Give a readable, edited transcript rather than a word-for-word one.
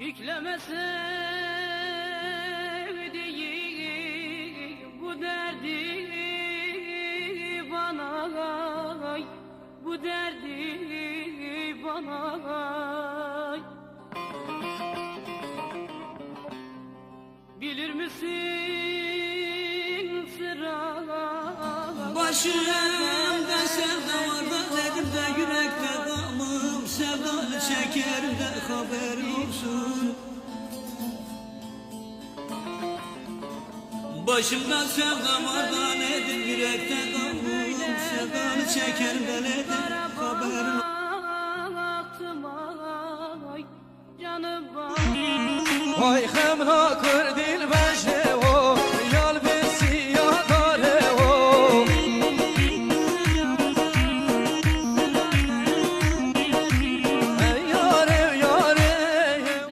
Yükleme sevdiğim bu derdi bana, bu derdi bana. Bilir misin sıra Başımda sevda var da dedim de yürekte damım sevdanı çeker de haber olsun. Başımda sevda var da nedir yürekte damım sevdanı çeker de nedir haber olsun. Canım var. Vay hem ha kurdi